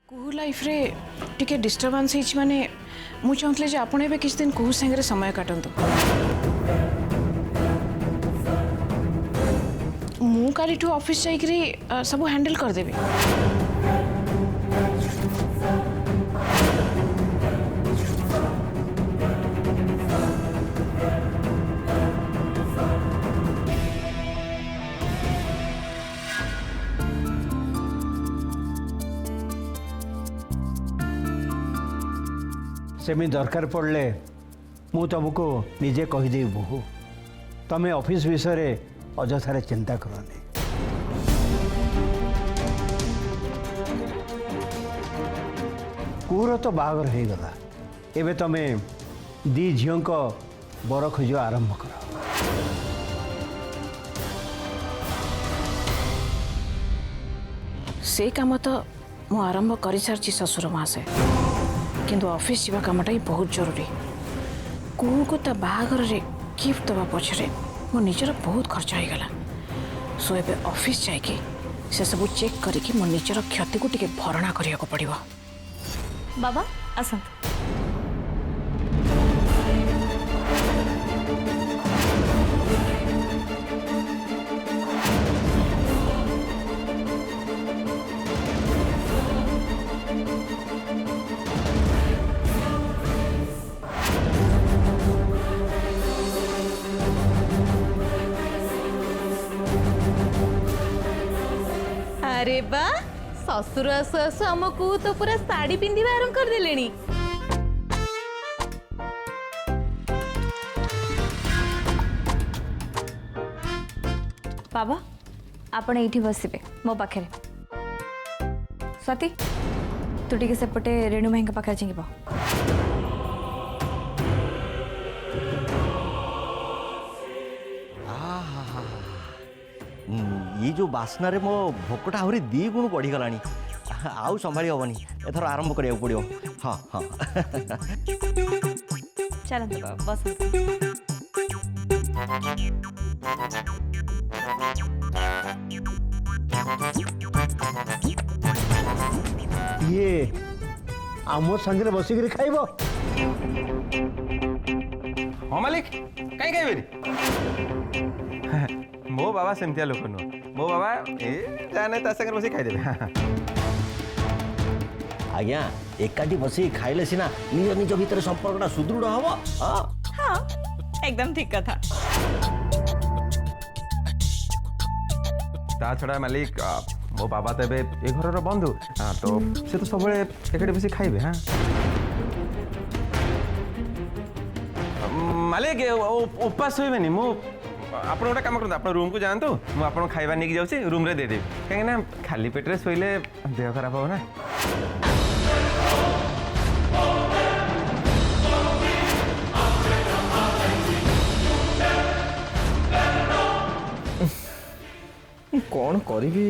कुहू life रे टिके disturbance hitch माने मु चाहतले जे आपण एबे किछ दिन कुहू संगे समय काटंतु मु कालीठू ऑफिस जाइकरी सब हैंडल कर देबे। सेमी दरकार पड़ले मु तुमको निजे कहीदे बहु तमें ऑफिस विषय अजथारे चिंता करनी। कुहूर तो बाहागर हो गला एबे तमें दी झील बर खोज आरंभ कर। से काम तो मु आरंभ कर सारी ससुर मासे किंतु ऑफिस जावा कामटा ही बहुत जरूरी। कुहू को ता बाहागर रे गिफ्ट दवा पछरे मो निजर बहुत खर्च हो गला। सो एबे ऑफिस जाइके से सब चेक करके मो निजर क्षति को टिके भरणा करिया को पड़िबो। बाबा असंत अरे बा ससुर आसु आसु आमको तो पूरा साड़ी पिंधिबा आरंभ कर देलेनी। बाबा आपण एठी बसिबे मो पाखे। स्वाति तू टिके सेपटे रेणु भाई पाखे चिंगिब। ये जो बासना रे मो भोकटा आहरी दी गुण बढ़ी गलानी आउ संभाली हबनी एथर आरंभ करिया पड़ियो। हाँ हाँ चलंतु बाबा बस। ये आम संगे बसिक खाइब। हाँ मालिक कहीं कहीं मो बाबा सेमतिया लोक नुह मो बाबा ए जाने ता संगे बसी खाइदेबे। आज्ञा एकाठी बसी खाइले सिना निज निज भीतर संपर्कटा सुदृढ़ हबो। हाँ एकदम ठीक कथा। ता छड़ा मालिक मो बाबा तो ए घर बंधु। हाँ तो से तो सब एकाठी बसी खाइबे। हाँ मालिक उपास होइबेनी मो आप गोटे कम कर आप रूम को जातु मुझे खाଇବା नहीं जाऊँगी रूम रे दे देवी कहीं खाली पेटे शोले देह खराब हो ना। कौन करी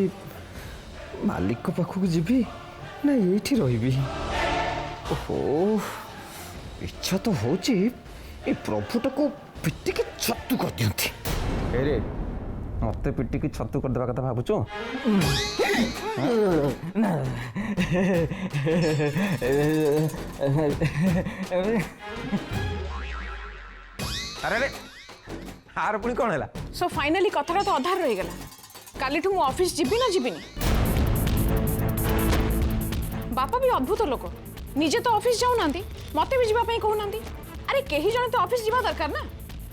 मालिक पाखक जीवी ना ये रही। ओहो इच्छा तो हो प्रभुटा को पिटिकी छतु कर दियंती। अरे मत पिटी की छतु करदेवा कथा भावुच अरे अरे हार पुणी कौन है। सो फाइनली कथाटा तो अधार रही गला। कालीठू मु ऑफिस जीबी ना जीबीनी। बापा भी अद्भुत लोक निजे तो ऑफिस जाऊ नांती मते भी जीवा पई कहू नांती। अरे केही जने तो ऑफिस जीवा दरकार ना।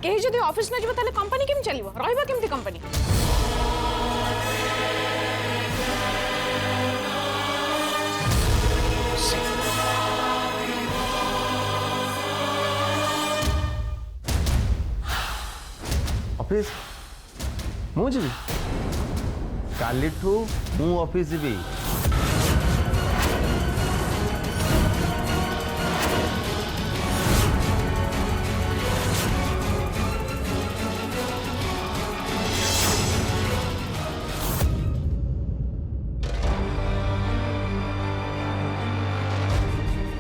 केही जदि ऑफिस न जीवा ताले कंपनी केम चलिबो रहइबा केमती कंपनी। ऑफिस मु जीवी कालीठू मु ऑफिस जीवी।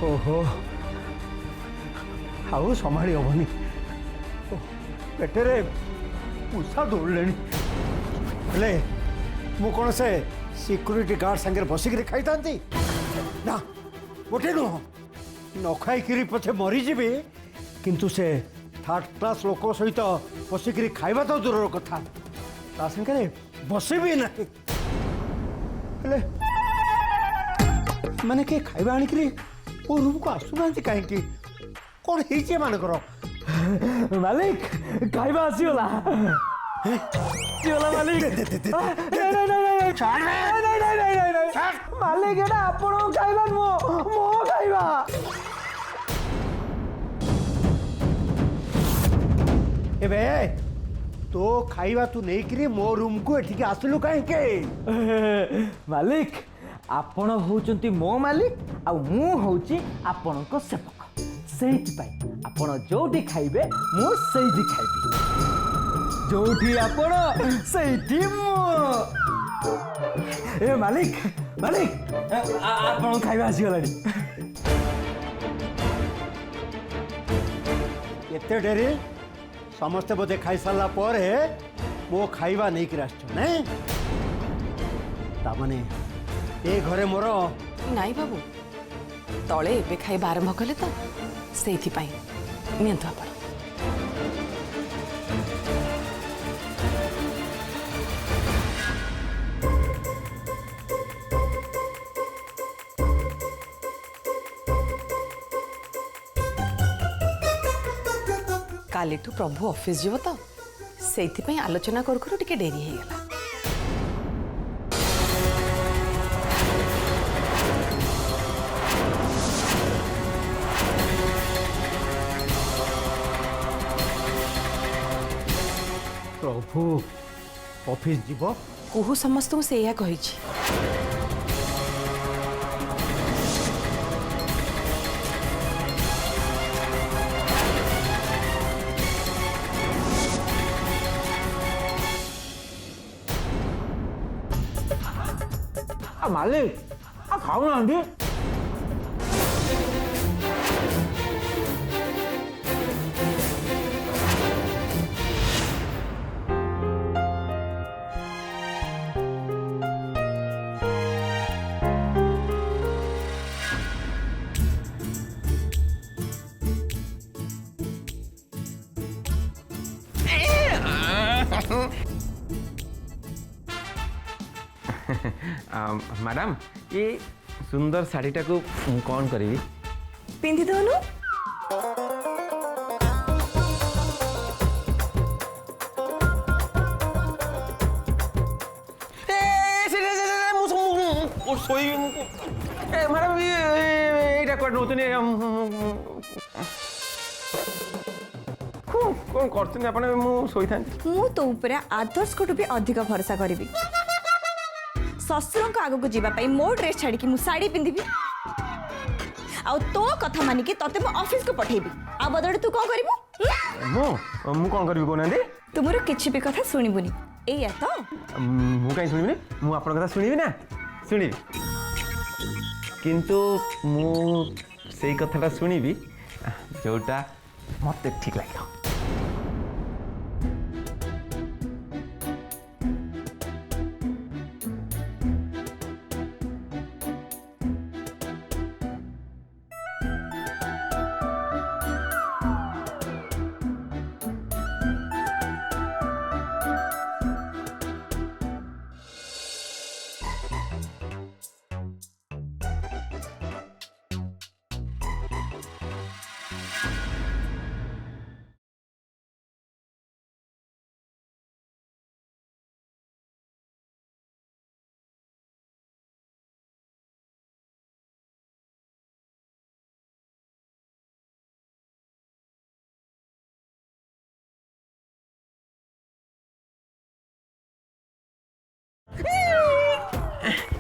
ओहो आउ संभाली हबनी पेटे उषा दौड़े मु कौन से सिक्यूरीटी गार्ड संगे बसिक खाई था। ନା ଗୋଟେ ନୁହଁ ନ ଖାଇକିରି ପଛେ ମରିଯିବି କିନ୍ତୁ ସେ ଥାର୍ଡ କ୍ଲାସ୍ ଲୋକ ସହିତ ବସିକିରି ଖାଇବା ତ ଦୂରର କଥା ତା ସାଙ୍ଗରେ ବସିବି ନାହିଁ ହେଲେ ମାନେ କିଏ ଖାଇବା ଆଣିକିରି ମୋ ରୁମ୍କୁ ଆସୁନାହାନ୍ତି କାହିଁକି କ'ଣ ହେଇଛି ଏମାନଙ୍କର ମାଲିକ ଖାଇବା ଆସିଗଲା ମାଲିକ ମାଲିକ ଏଟା ଆପଣଙ୍କ ଖାଇବା ନୁହଁ ମୋ ଖାଇବା ଏବେ ତୋ ଖାଇବା ତୁ ନେଇକିରି ମୋ ରୁମ୍କୁ ଏଠିକି ଆସିଲୁ କାହିଁକି ମାଲିକ ଆପଣ ହଉଛନ୍ତି ମୋ ମାଲିକ ଆଉ ମୁଁ ହଉଛି ଆପଣଙ୍କ ସେବକ ସେଇଥିପାଇଁ ଆପଣ ଯୋଉଠି ଖାଇବେ ମୁଁ ସେଇଠି ଖାଇବି ଯୋଉଠି ଆପଣ ସେଇଠି ମୁଁ ଏ ମାଲିକ ମାଲିକ ଆପଣଙ୍କ ଖାଇବା ଆସିଗଲାଣି ଏତେ ଡେରି ସମସ୍ତେ ବୋଧେ ଖାଇସାରିଲା ପରେ ମୋ ଖାଇବା ନେଇକିରି ଆସିଛ ନାଇଁ ତାମାନେ ଏ ଘରେ ମୋର ନାଇଁ ବାବୁ ତଳେ ଏବେ ଖାଇବା ଆରମ୍ଭ କଲେ ତ ସେଇଥିପାଇଁ ନିଅନ୍ତୁ ଆପଣ କାଲିଠୁ ପ୍ରଭୁ ଅଫିସ ଯିବ ତ ସେଇଥିପାଇଁ ଆଲୋଚନା କରୁ କରୁ ଟିକେ ଡେରି ହେଇଗଲା ପ୍ରଭୁ ଅଫିସ ଯିବ କୁହୁ ସମସ୍ତଙ୍କୁ ସେଇଆ କହିଛି ମାଲିକ ଖାଉନାହାନ୍ତି मैडम ये सुंदर शाढ़ीटा को कौन करी पिंधि दौनु मैडम ये कौन करते आप शोई था मु तो ऊपर आदर्श को भी अधिक भरोसा करी ससुर आग को जीवाई मो ड्रेस छाड़ी मु साड़ी पिंधि आ तो कथा मानिक तते मु ऑफिस को पठेबी आ बदले तू कौन करिवु मु कौन करबी कोनांदी तुमरो किछि भी कथा सुनिबुनी एया तो मु काई सुनिबी मु आपन कथा सुनिबी ना सुनिबी किंतु मु सेई कथाटा सुनिबी जोटा मते ठीक लागियो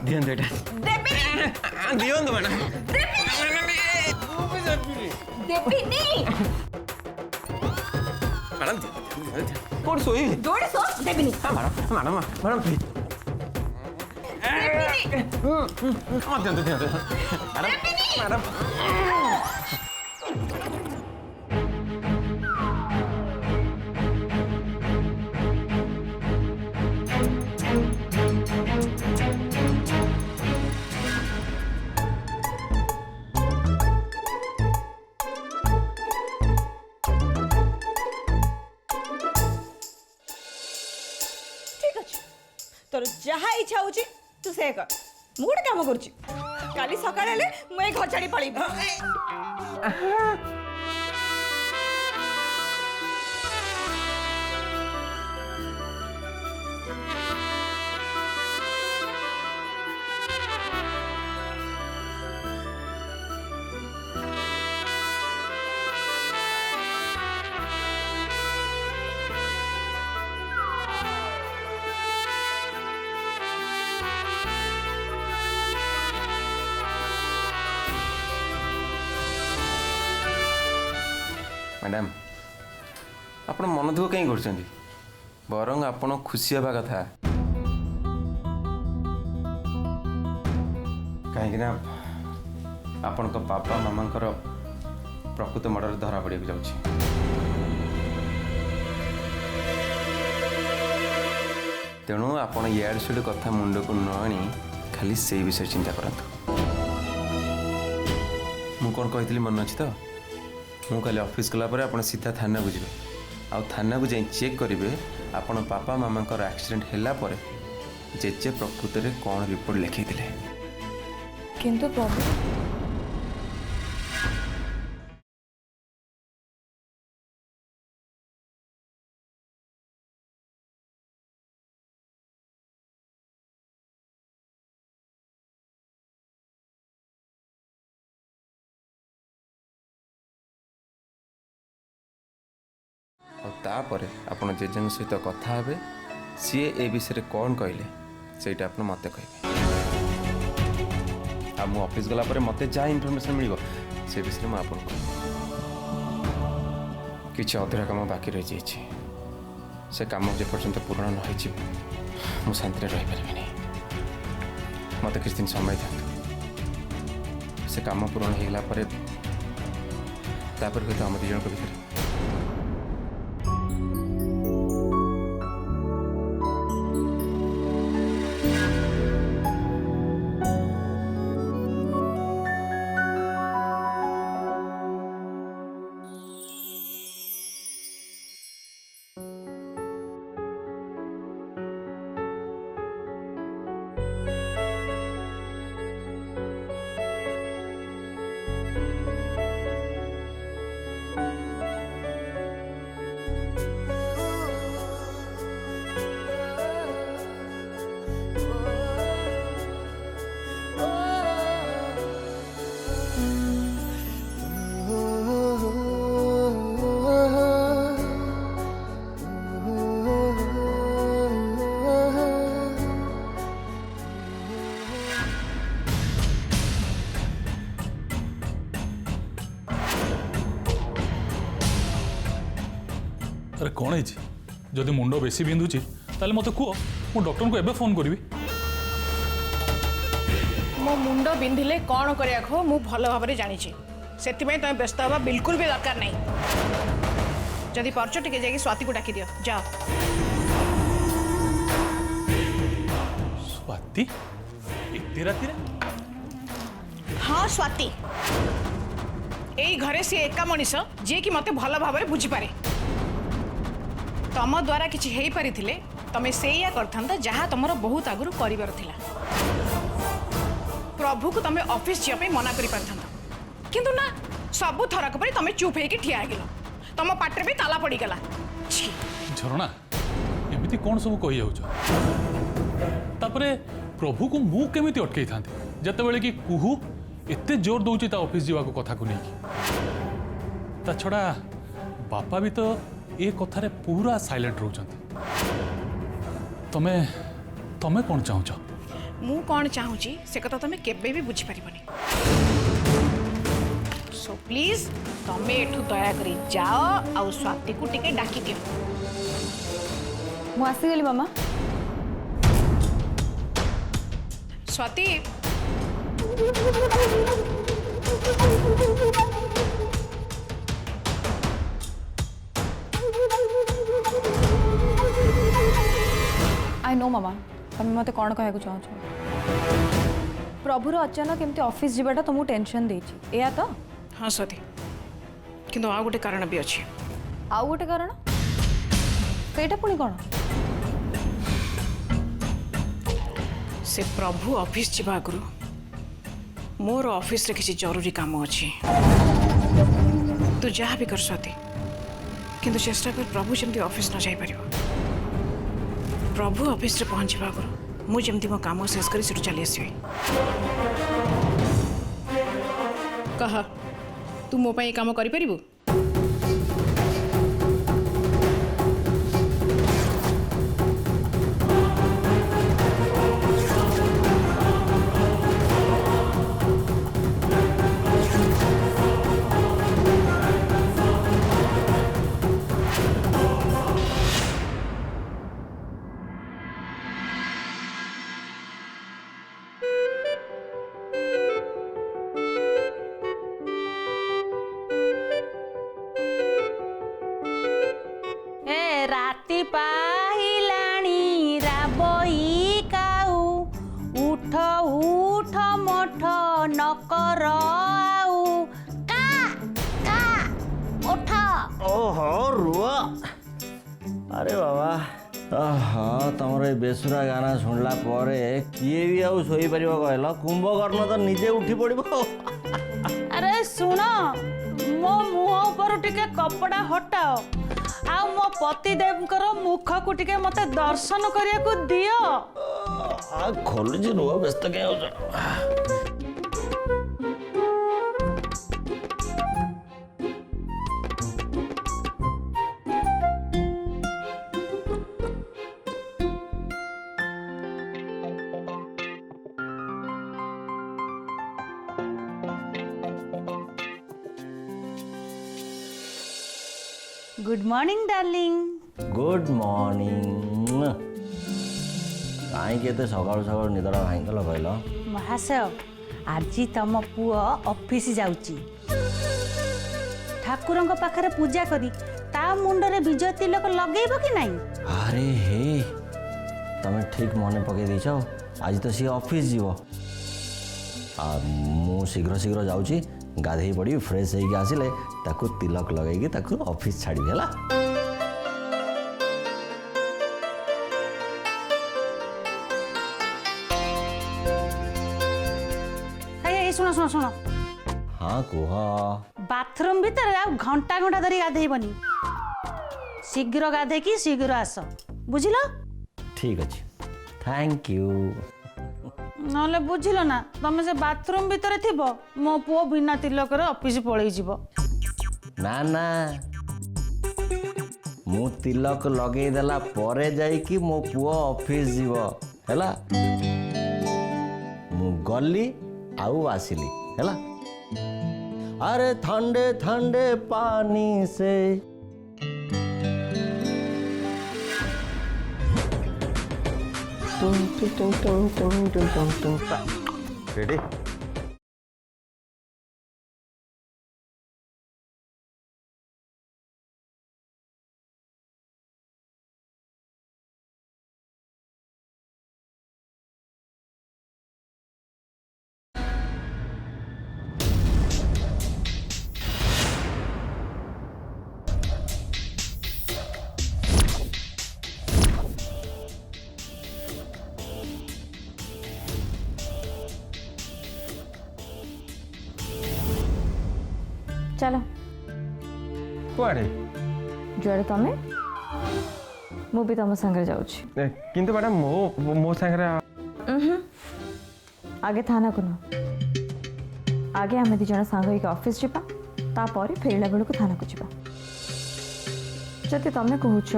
दियन बेटा दियन मैडम देबिनी मैडम कौन सोई जोड़े सो देबिनी मैडम मैडम मैडम प्लीज दियन मैडम मैडम जहाँ इच्छा हो तू से कर मु गोटे काम करुच्ची काली सकाळ हेले मु ए घर छाड़ी पळेबी मैडम आपण मन दुख कहीं कर बरं आपण खुशी हवा कथा कहीं आपण बापा मामा प्रकृत मर्डर धरा पड़ा जाऊँ तेणु आपण याड सुड कथा मुंड को न आनी खाली से विषय चिंता करतु मु कौन कही मन अच्छी तो मु काली ऑफिस गला पर आपण सीधा थाना को जीवे आ थाना को जाई चेक करेंगे आपण पापा मामा एक्सीडेंट हैला पर जेजे प्रकृत में कौन रिपोर्ट लिखी किंतु प्रभु तापर आपण जेजे सहित कथा हे सी ए विषय कौन कहले सेटा आप मत कहे आ मु ऑफिस गला पर मते जा इनफॉरमेशन मिल से विषय में आपको किसी अधूरा काम बाकी रही जाइए से काम जे पर्यंत पूर्ण न हो शांति रही पारि मत किसी दिन समय था से काम पूर्ण होगा तापर हुए आम दिज भर अरे कौन है जदि मुंड बेसी बिंधुची ताले मते कह मु डॉक्टर को एबे फोन करी मो मुंड बिंधिले कौन करिया मु भल भाव में जानी से तुम व्यस्त हवा बिल्कुल भी दरकार नहीं जदि पार्छ टिके जाके स्वाति को डाकी दियो जाओ स्वाति इतनी राति रे हाँ स्वाति यही घरे सी एका मनीष जी कि मते भल भाव में बुझी पारे तम द्वारा किसी हो पारि तमें से करता जहाँ तुम बहुत आगु कर प्रभु को तुम ऑफिस जावाई मना कर किंतु ना सबू थरक पर तुम चुप होकर ठिया गल तुम पाटे भी ताला पड़गला झरणा एमती कौन सब कही जापरे प्रभु को मु केमिति अटकई था जिते बड़े कि कुहू एते जोर दौची ता ऑफिस जावा कथा को लेकिन ता छड़ा बापा भी तो ये कथारे पूरा साइलेंट रोचंती तमे तमे कौन चाहूच मु कौन चाहूची से कथा तमें केबे भी बुझी परिबनी सो प्लीज तमें एठू दया करी जाओ आउ स्वाति को टिके डाकी दियो मु आसी गली मामा स्वाति आई नो मामा तुम मत कौन कहू चाहो प्रभुर अचानक एमती ऑफिस जावाटा तुमको टेंशन देछि एया तो हाँ स्वाति किंतु आ गोटे कारण भी अच्छी आउ गोटे कारण सेटा पुणी कौन से प्रभु ऑफिस जावा आगु मोर ऑफिस रे किसी जरूरी काम अच्छी तू जहाँ भी कर स्वाति किंतु चेष्टा कर प्रभु जमती ऑफिस न जाई परिबो प्रभु ऑफिस रे पहुंचवा आगु मु जमती मो काम शेष करी सेठु चली आसबी कह तू मो पाई काम करि परिबो राति पाहिलाणी राबई काऊ उठ उठ मठ नकर आऊ का का उठ ओहो रुआ अरे बाबा हाँ तुम ये बेसुरा गाना शुणला किए भी आउ शोई पार कहल कुंभकर्ण तो निजे उठी पड़ो। अरे सुन मो मुह ऊपर टिके कपड़ा हटाओ आ मो पतिदेवकर मुख को टिके मते दर्शन करिया को दियो खोलुची रुह व्यस्त क्या हो good morning darling good morning कहीं सकाल सकाल निदरा भाईगल कहल महाशय आज तम पुओ ऑफिस जाउची ठाकुरंक पाखरे पूजा करी ता मुंडरे विजय तिलक लगेइबो कि नहीं। अरे हे तमें ठीक मन पकई देछ आज तो सी ऑफिस जीव मु शीघ्र शीघ्र जाऊँगी गाधे पड़ी फ्रेश होगी आसिले ताकू तिलक लगेगी ताकू ऑफिस छाड़ी है सुनो सुनो सुनो हाँ कुह बाथरूम भीतर आ घंटा घंटा धरी गाधेबनी शीघ्र गाधे कि शीघ्र आस बुझिल ठीक अच्छे थैंक यू नले बुझिल ना तमे से बाथरूम भीतर थिबो मो पुओ बिना तिलक रे ऑफिस पळेई जीवो ना ना मु तिलक लगे देला परे जाई कि मो पुओ ऑफिस जीव हैला मु गली आउ आसिली हैला अरे ठंडे ठंडे पानी से रेडी चलो कुआड़े जुआड़े तमे मु भी तुम संगे जाऊँ किंतु मैडम मो मो संगे आगे थाना को न आगे आम दी जन सांग होइक ऑफिस जीवा तापर फेरला बेलू थाना को जीवा जदि तमें कहूच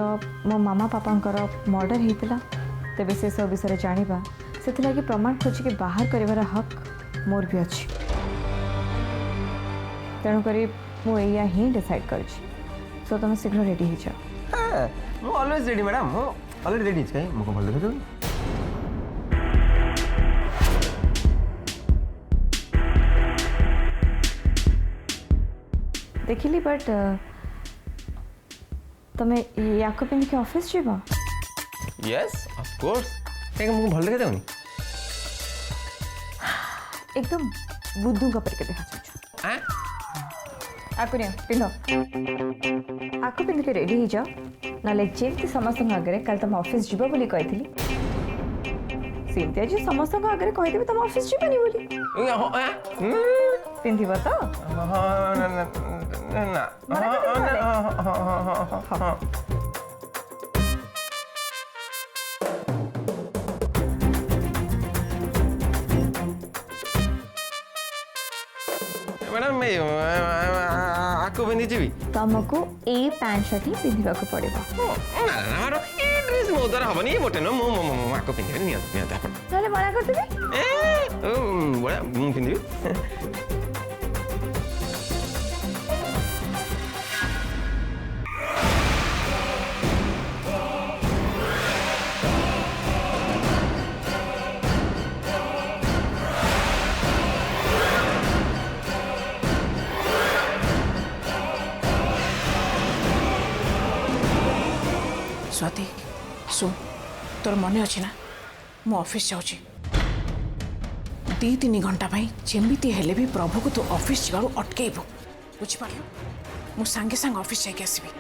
मो मामा पापांकर मर्डर होता तेबे से सब विषय जानिबा सेथिलागि प्रमाण खोजिके बाहर करिवार हक मोर भी अच्छी तेणुक मुझे ही डिसाइड कर सो तुम शीघ्र रेडी हो जाओ ऑलवेज रेडी मैडम मो ऑलरेडी रेडी छै मको भल देखो देखिली बट तमें याको पिंध के ऑफिस जीवा यस ऑफ कोर्स एक मको भल देखे देउनी एकदम बुद्धू का परिके देखा छ हां आको ने पिंधो आको पिंध के रेडी हो जाओ नाले जेमती समस्त आगे कल तुम ऑफिस जीवा बोली कही सेमती आज समस्त आगे कहीदेवी तुम ऑफिस जीवानी बोली पिंधिब तो मैडम आपको पिंधि जी तुमको ए पैंट शर्ट ही पिंधिबा को पड़ेगा ड्रेस मो द्वारा हबनी मोटे न मो आपको पिंधि नियत नियत आपण नले मना करदेबी बड़ा मु पिंधि स्वाति सुन तोर मन अच्छी ना मु ऑफिस जाऊँगी 2-3 घंटा जमीती हेले भी प्रभु को तू ऑफिस जाऊ अटकेबू बुझिपार मु सांगे सांगे ऑफिस जाके आसबी